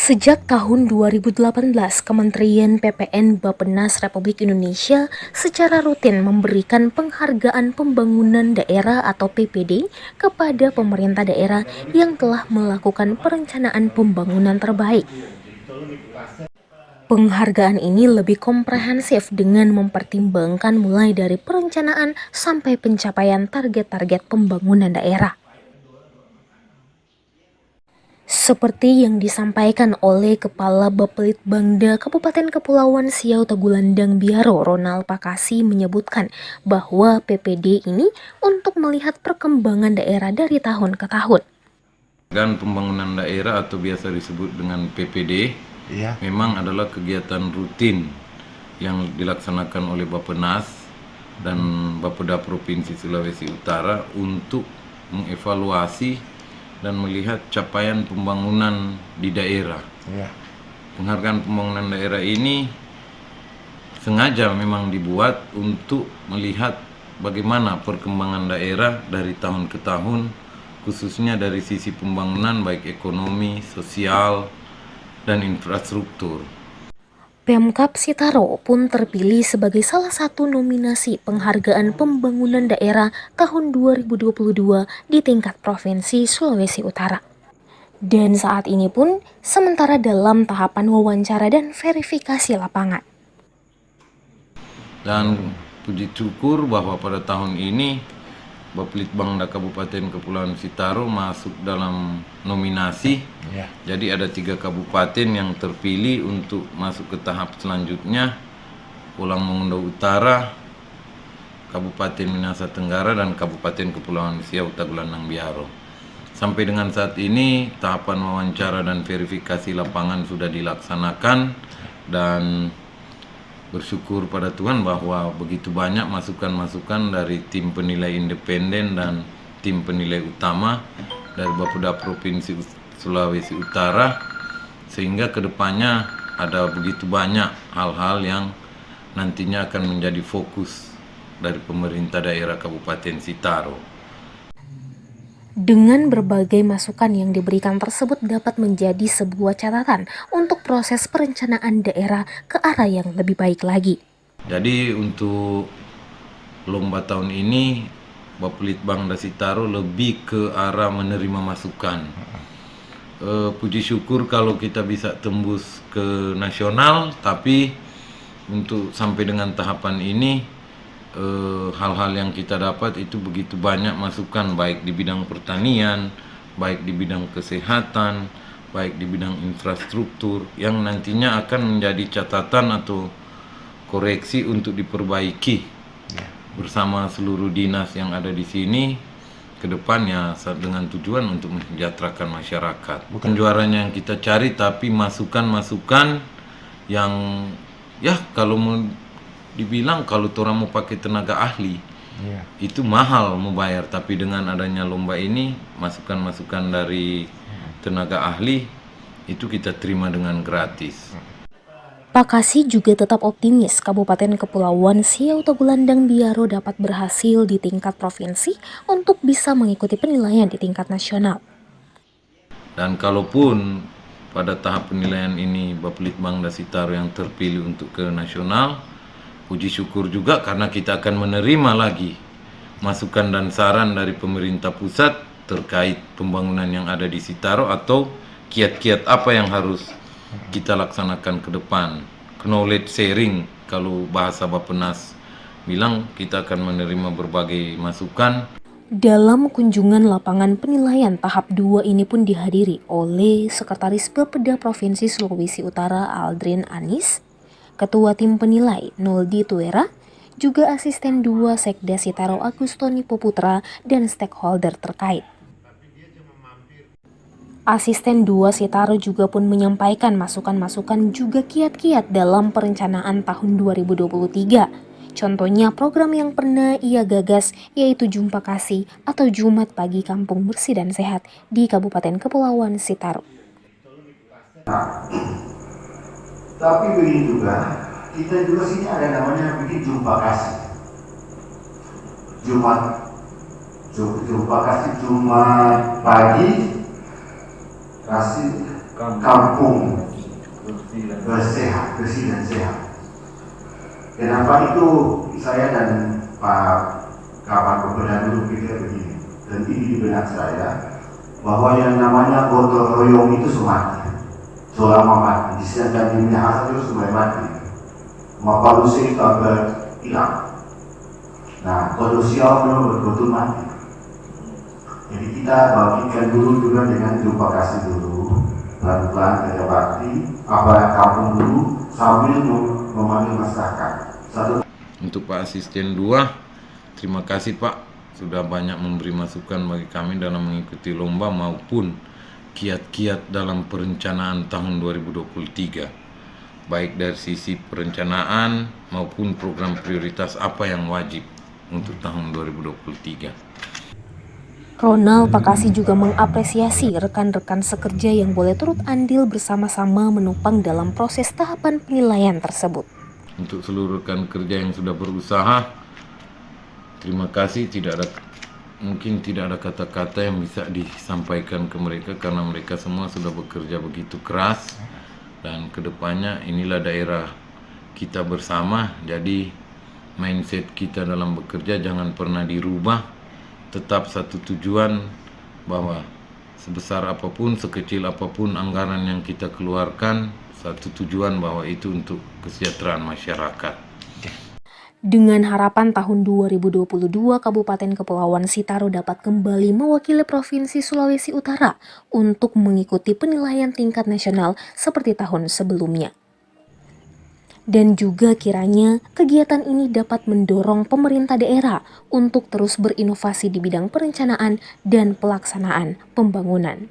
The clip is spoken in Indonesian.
Sejak tahun 2018, Kementerian PPN Bappenas Republik Indonesia secara rutin memberikan penghargaan pembangunan daerah atau PPD kepada pemerintah daerah yang telah melakukan perencanaan pembangunan terbaik. Penghargaan ini lebih komprehensif dengan mempertimbangkan mulai dari perencanaan sampai pencapaian target-target pembangunan daerah. Seperti yang disampaikan oleh Kepala Bapelitbangda Kabupaten Kepulauan Siau Tagulandang Biaro, Ronald Pakasi menyebutkan bahwa PPD ini untuk melihat perkembangan daerah dari tahun ke tahun. Dan pembangunan daerah atau biasa disebut dengan PPD memang adalah kegiatan rutin yang dilaksanakan oleh Bappenas dan Bapeda Provinsi Sulawesi Utara untuk mengevaluasi dan melihat capaian pembangunan di daerah. Penghargaan pembangunan daerah ini sengaja memang dibuat untuk melihat bagaimana perkembangan daerah dari tahun ke tahun, khususnya dari sisi pembangunan baik ekonomi, sosial, dan infrastruktur. Pemkab Sitaro pun terpilih sebagai salah satu nominasi penghargaan pembangunan daerah tahun 2022 di tingkat Provinsi Sulawesi Utara. Dan saat ini pun sementara dalam tahapan wawancara dan verifikasi lapangan. Dan puji syukur bahwa pada tahun ini Bapelitbangda Kabupaten Kepulauan Sitaro masuk dalam nominasi. Jadi ada 3 kabupaten yang terpilih untuk masuk ke tahap selanjutnya. Pulang Mongondo Utara, Kabupaten Minahasa Tenggara, dan Kabupaten Kepulauan Siau Tagulandang Biaro. Sampai dengan saat ini tahapan wawancara dan verifikasi lapangan sudah dilaksanakan, dan bersyukur pada Tuhan bahwa begitu banyak masukan-masukan dari tim penilai independen dan tim penilai utama dari Bapeda Provinsi Sulawesi Utara, sehingga kedepannya ada begitu banyak hal-hal yang nantinya akan menjadi fokus dari pemerintah daerah Kabupaten Sitaro. Dengan berbagai masukan yang diberikan tersebut dapat menjadi sebuah catatan untuk proses perencanaan daerah ke arah yang lebih baik lagi. Jadi untuk lomba tahun ini Bapelitbangda Sitaro lebih ke arah menerima masukan. Puji syukur kalau kita bisa tembus ke nasional, tapi untuk sampai dengan tahapan ini hal-hal yang kita dapat itu begitu banyak masukan, baik di bidang pertanian, baik di bidang kesehatan, baik di bidang infrastruktur, yang nantinya akan menjadi catatan atau koreksi untuk diperbaiki bersama seluruh dinas yang ada di sini ke depannya, dengan tujuan untuk mensejahterakan masyarakat. Bukan juaranya yang kita cari, tapi masukan-masukan yang kalau mau dibilang kalau orang mau pakai tenaga ahli itu mahal mau bayar, tapi dengan adanya lomba ini masukan-masukan dari tenaga ahli itu kita terima dengan gratis. Pakasi juga tetap optimis Kabupaten Kepulauan Siau Tagulandang Biaro dapat berhasil di tingkat provinsi untuk bisa mengikuti penilaian di tingkat nasional. Dan kalaupun pada tahap penilaian ini Bapelitbangda Sitaro yang terpilih untuk ke nasional, puji syukur juga karena kita akan menerima lagi masukan dan saran dari pemerintah pusat terkait pembangunan yang ada di Sitaro atau kiat-kiat apa yang harus kita laksanakan ke depan. Knowledge sharing, kalau bahasa Bappenas bilang, kita akan menerima berbagai masukan. Dalam kunjungan lapangan penilaian tahap 2 ini pun dihadiri oleh Sekretaris Bapeda Provinsi Sulawesi Utara Aldrin Anis, Ketua Tim Penilai Noldi Tuera, juga Asisten 2 Sekda Sitaro Agustoni Poputra, dan stakeholder terkait. Asisten 2 Sitaro juga pun menyampaikan masukan-masukan juga kiat-kiat dalam perencanaan tahun 2023. Contohnya program yang pernah ia gagas, yaitu Jumpa Kasih atau Jumat Pagi Kampung Bersih dan Sehat di Kabupaten Kepulauan Sitaro. Tapi begini juga, kita juga sini ada namanya bikin Jumpa Kasih. Jumpa Kasih Jumat pagi, kasih kampung bersih dan sehat. Kenapa itu saya dan Pak Kapan Pembeda dulu pikir begini, dan ini di benak saya, bahwa yang namanya gotong royong itu semati, selama mati, disediakan di Minahasa itu semua mati, mapalusi sampai hilang. Nah, kondisial memang betul-betul mati. Jadi kita bagikan dulu juga dengan jumpa kasih dulu, pelan-pelan kerja bakti, aparat kampung dulu, sambil memanggil masyarakat. Untuk Pak Asisten 2, terima kasih Pak sudah banyak memberi masukan bagi kami dalam mengikuti lomba maupun kiat-kiat dalam perencanaan tahun 2023. Baik dari sisi perencanaan maupun program prioritas apa yang wajib untuk tahun 2023. Ronald Pakasi juga mengapresiasi rekan-rekan sekerja yang boleh turut andil bersama-sama menopang dalam proses tahapan penilaian tersebut. Untuk seluruh rekan kerja yang sudah berusaha, terima kasih. Mungkin tidak ada kata-kata yang bisa disampaikan ke mereka karena mereka semua sudah bekerja begitu keras, dan kedepannya inilah daerah kita bersama. Jadi mindset kita dalam bekerja jangan pernah dirubah, tetap satu tujuan, bahwa sebesar apapun, sekecil apapun anggaran yang kita keluarkan, satu tujuan bahwa itu untuk kesejahteraan masyarakat. Dengan harapan tahun 2022 Kabupaten Kepulauan Sitaro dapat kembali mewakili Provinsi Sulawesi Utara untuk mengikuti penilaian tingkat nasional seperti tahun sebelumnya. Dan juga kiranya kegiatan ini dapat mendorong pemerintah daerah untuk terus berinovasi di bidang perencanaan dan pelaksanaan pembangunan.